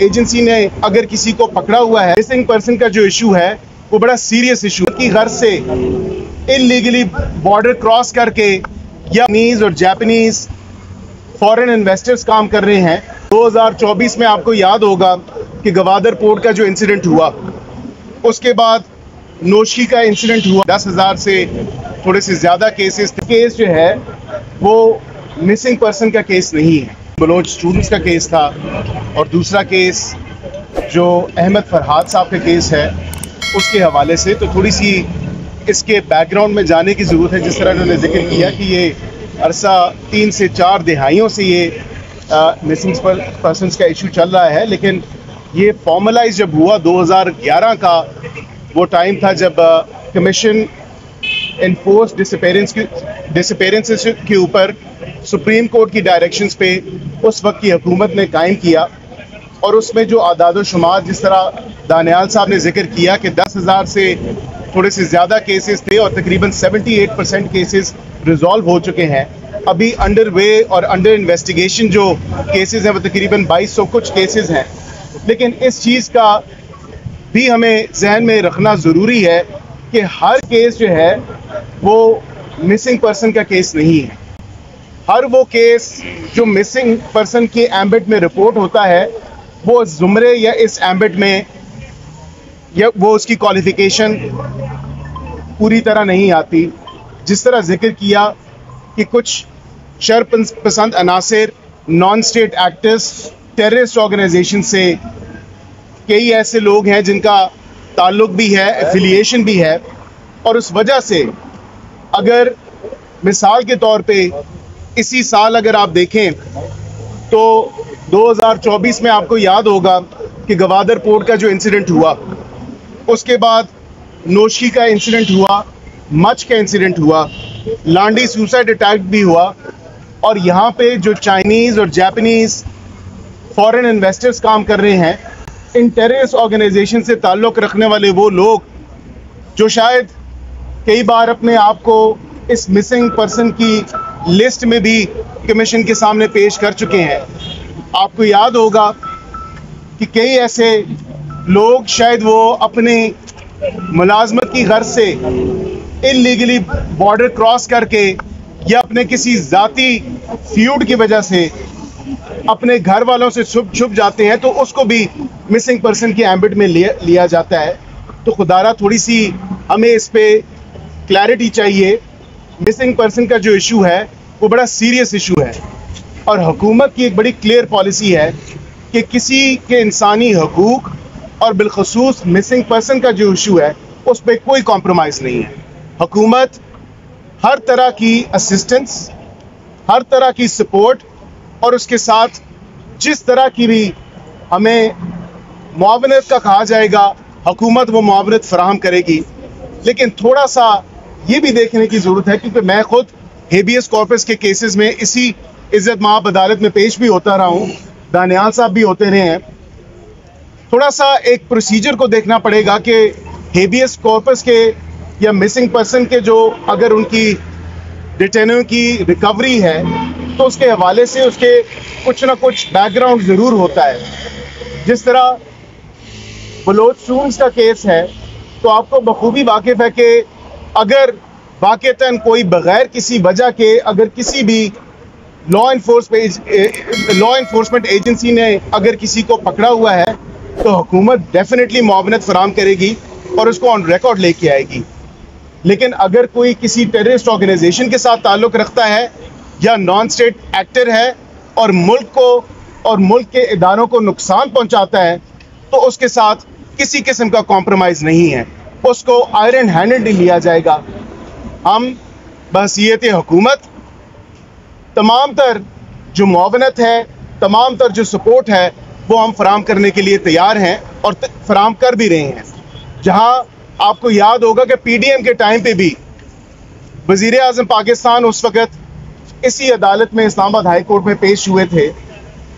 Agency ने अगर किसी को पकड़ा हुआ है, मिसिंग पर्सन का जो इशू है वो बड़ा सीरियस इशू है कि घर से इलीगली बॉर्डर क्रॉस करके या चाइनीज और जापानीज फॉरेन इन्वेस्टर्स काम कर रहे हैं। 2024 में आपको याद होगा कि गवादर पोर्ट का जो इंसिडेंट हुआ, उसके बाद नोशी का इंसिडेंट हुआ। 10,000 से थोड़े से ज़्यादा केसेस जो है वो मिसिंग पर्सन का केस नहीं है, बलोच स्टूडेंट्स का केस था। और दूसरा केस जो अहमद फरहाद साहब का केस है उसके हवाले से तो थोड़ी सी इसके बैकग्राउंड में जाने की ज़रूरत है। जिस तरह उन्होंने जिक्र किया कि ये अरसा 3 से 4 दिहाइयों से ये मिसिंग पर्सनस का इशू चल रहा है, लेकिन ये फॉर्मलाइज जब हुआ 2011 का वो टाइम था जब कमीशन इन्फोर्स डिसअपेरेंसेस के ऊपर सुप्रीम कोर्ट की डायरेक्शंस पे उस वक्त की हुकूमत ने कायम किया। और उसमें जो आदाद शुमार जिस तरह दानियाल साहब ने जिक्र किया कि 10,000 से थोड़े से ज़्यादा केसेस थे और तकरीबन 78% केसेस रिजॉल्व हो चुके हैं। अभी अंडर वे और अंडर इन्वेस्टिगेशन जो केसेस हैं वो तकरीबन 2200 कुछ केसेस हैं। लेकिन इस चीज़ का भी हमें जहन में रखना ज़रूरी है कि हर केस जो है वो मिसिंग पर्सन का केस नहीं है। हर वो केस जो मिसिंग पर्सन के एम्बिट में रिपोर्ट होता है वो ज़ुमरे या इस एम्बिट में या वो उसकी क्वालिफिकेशन पूरी तरह नहीं आती। जिस तरह जिक्र किया कि कुछ शर पसंद अनासिर, non state actors, terrorist organisation से कई ऐसे लोग हैं जिनका ताल्लुक भी है, एफिलिएशन भी है। और उस वजह से अगर मिसाल के तौर पे इसी साल अगर आप देखें तो 2024 में आपको याद होगा कि गवादर पोर्ट का जो इंसिडेंट हुआ, उसके बाद नोशी का इंसिडेंट हुआ, मच का इंसिडेंट हुआ, लांडी सुसाइड अटैक भी हुआ। और यहाँ पे जो चाइनीज और जापानीज फॉरेन इन्वेस्टर्स काम कर रहे हैं, इन टेररिस्ट ऑर्गेनाइजेशन से ताल्लुक़ रखने वाले वो लोग जो शायद कई बार अपने आप को इस मिसिंग पर्सन की लिस्ट में भी कमीशन के सामने पेश कर चुके हैं। आपको याद होगा कि कई ऐसे लोग शायद वो अपने मुलाजमत की गर्ज से इलीगली बॉर्डर क्रॉस करके या अपने किसी ज़ाती फ्यूड की वजह से अपने घर वालों से छुप जाते हैं, तो उसको भी मिसिंग पर्सन के एम्बिट में लिया जाता है। तो खुदारा थोड़ी सी हमें इस पे क्लैरिटी चाहिए। मिसिंग पर्सन का जो इशू है वो बड़ा सीरियस इशू है और हुकूमत की एक बड़ी क्लियर पॉलिसी है कि किसी के इंसानी हकूक और बिलखसूस मिसिंग पर्सन का जो इशू है उस पर कोई कॉम्प्रोमाइज़ नहीं है। हुकूमत हर तरह की असिस्टेंस, हर तरह की सपोर्ट और उसके साथ जिस तरह की भी हमें मुआवनत का कहा जाएगा, हुकूमत वो मुआवनत फराहम करेगी। लेकिन थोड़ा सा ये भी देखने की ज़रूरत है, क्योंकि मैं खुद हेबियस कॉर्पस के केसेस में इसी इज़्ज़त माब अदालत में पेश भी होता रहा हूँ, दानियाल साहब भी होते रहे हैं। थोड़ा सा एक प्रोसीजर को देखना पड़ेगा कि हेबियस कॉर्पस के या मिसिंग पर्सन के जो अगर उनकी डिटेनर की रिकवरी है तो उसके हवाले से उसके कुछ ना कुछ बैकग्राउंड ज़रूर होता है। जिस तरह बलोच स्टूडेंट्स का केस है तो आपको बखूबी वाकिफ़ है कि अगर वाक़तन कोई बग़ैर किसी वजह के अगर किसी भी लॉ इन्फोर्समेंट एजेंसी ने अगर किसी को पकड़ा हुआ है तो हुकूमत डेफिनेटली मुआवनत फराहम करेगी और उसको ऑन रिकॉर्ड लेके आएगी। लेकिन अगर कोई किसी टेररिस्ट ऑर्गेनाइजेशन के साथ ताल्लुक़ रखता है या नॉन स्टेट एक्टर है और मुल्क को और मुल्क के इदारों को नुकसान पहुंचाता है तो उसके साथ किसी किस्म का कॉम्प्रोमाइज़ नहीं है, उसको आयरन हैंडेडली लिया जाएगा। हम बहसीयत हुकूमत तमाम तर जो मुआवनत है, तमाम तर जो सपोर्ट है वो हम फराहम करने के लिए तैयार हैं और फराहम कर भी रहे हैं। जहां आपको याद होगा कि PDM के टाइम पे भी वज़ीर आज़म पाकिस्तान उस वक़्त इसी अदालत में इस्लामाबाद हाई कोर्ट में पेश हुए थे।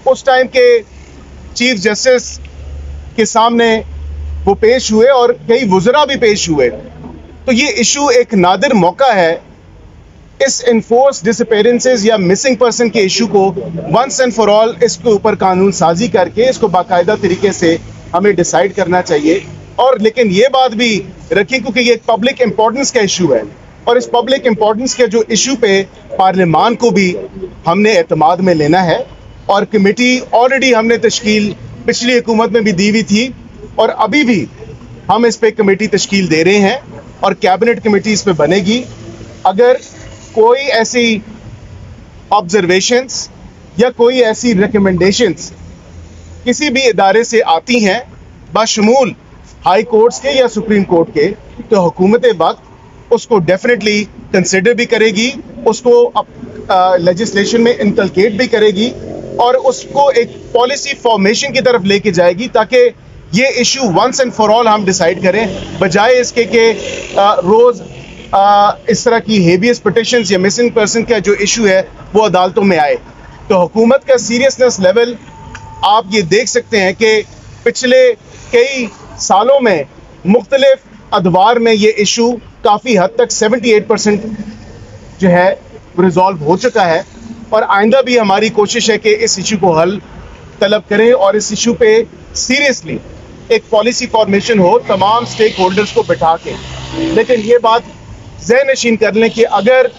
उस टाइम के चीफ जस्टिस के सामने वो पेश हुए और कई वज़रा भी पेश हुए। तो ये इशू एक नादिर मौका है इस इन्फोर्स डिसअपेरेंसेस या मिसिंग पर्सन के इशू को वंस एंड फॉर ऑल इसके ऊपर कानून साजी करके इसको बाकायदा तरीके से हमें डिसाइड करना चाहिए। और लेकिन ये बात भी रखें क्योंकि ये एक पब्लिक इंपॉर्टेंस का इशू है और इस पब्लिक इंपॉर्टेंस के जो इशू पे पार्लियामान को भी हमने एतमाद में लेना है और कमेटी ऑलरेडी हमने तश्कील पिछली हुकूमत में भी दी हुई थी और अभी भी हम इस पे कमेटी तश्कील दे रहे हैं और कैबिनेट कमेटी इस पे बनेगी। अगर कोई ऐसी ऑब्जर्वेशंस या कोई ऐसी रिकमेंडेशंस किसी भी इदारे से आती हैं बशमूल हाई कोर्ट्स के या सुप्रीम कोर्ट के, तो हुकूमत वक्त उसको डेफिनेटली कंसिडर भी करेगी, उसको लेजिस्लेशन में इनकलकेट भी करेगी और उसको एक पॉलिसी फॉर्मेशन की तरफ लेके जाएगी ताकि ये issue once and for all हम डिसाइड करें, बजाय इसके कि रोज इस तरह की हेबियस पिटिशंस या मिसिंग पर्सन का जो इशू है वो अदालतों में आए। तो हुकूमत का सीरियसनेस लेवल आप ये देख सकते हैं कि पिछले कई सालों में मुख्तलिफ अदवार में ये इशू काफ़ी हद तक 78% जो है रिजॉल्व हो चुका है और आइंदा भी हमारी कोशिश है कि इस इशू को हल तलब करें और इस इशू पे सीरियसली एक पॉलिसी फॉर्मेशन हो तमाम स्टेक होल्डर्स को बिठा के। लेकिन ये बात ज़हन नशीन कर लें कि अगर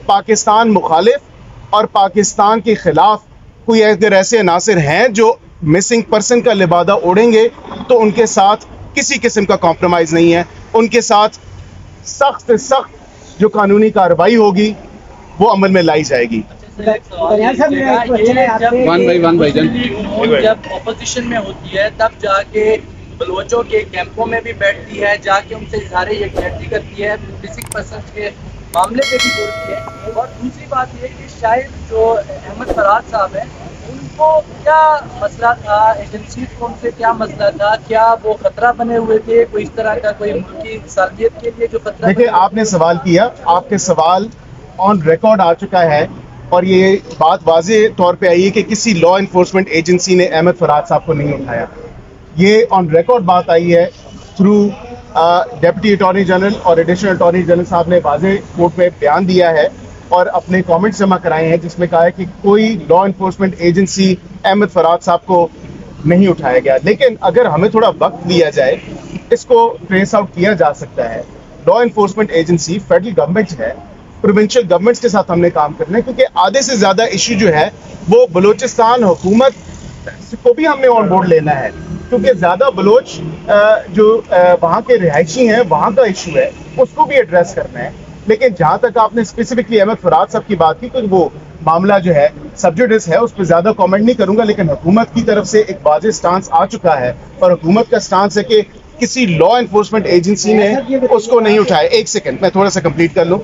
पाकिस्तान मुखालिफ और पाकिस्तान के खिलाफ कोई अगर ऐसे अनासिर हैं जो मिसिंग पर्सन का लिबादा ओढ़ेंगे तो उनके साथ किसी किस्म का कॉम्प्रोमाइज़ नहीं है, उनके साथ सख्त से सख्त जो कानूनी कार्रवाई होगी वो अमल में लाई जाएगी। जब ऑपोजिशन में होती है तब जाके बलोचों के कैंपों में भी बैठती है, जाके उनसे इजहार यकजहती करती है, मिसिंग पर्सन के मामले पे भी बोलती है। और दूसरी बात यह कि शायद जो अहमद फराज साहब हैं उनको क्या मसला था, एजेंसी को उनसे क्या मसला था, क्या वो खतरा बने हुए थे, कोई इस तरह का कोई मुल्की सालमियत के लिए जो खतरा? देखिए, आपने सवाल किया, आपके सवाल ऑन रिकॉर्ड आ चुका है और ये बात वाज़े तौर पे आई है कि किसी लॉ इन्फोर्समेंट एजेंसी ने अहमद फराज साहब को नहीं उठाया। ये ऑन रिकॉर्ड बात आई है थ्रू डिप्टी अटॉर्नी जनरल और एडिशनल अटॉर्नी जनरल साहब ने वाज़े कोर्ट में बयान दिया है और अपने कमेंट्स जमा कराए हैं जिसमें कहा है कि कोई law enforcement agency Ahmad Faraz साहब को नहीं उठाया गया। लेकिन अगर हमें थोड़ा वक्त दिया जाए इसको ट्रेस आउट किया जा सकता है। Law enforcement agency federal government है, प्रोविंशियल गवर्नमेंट्स के साथ हमने काम करना है क्योंकि आधे से ज़्यादा इशू जो है वो बलूचिस्तान हुकूमत को भी हमने ऑन बोर्ड लेना है क्योंकि ज़्यादा बलोच जो वहाँ के रिहायशी हैं वहाँ का इशू है उसको भी एड्रेस करना है। लेकिन जहाँ तक आपने स्पेसिफिकली अहमद फराज साहब की बात की तो वो मामला जो है सब्जुडिस है, उस पर ज़्यादा कमेंट नहीं करूँगा। लेकिन हुकूमत की तरफ से एक वाज़ेह स्टांस आ चुका है और हुकूमत का स्टांस है कि किसी लॉ इन्फोर्समेंट एजेंसी ने उसको नहीं उठाया। एक सेकंड मैं थोड़ा सा कंप्लीट कर लूँ।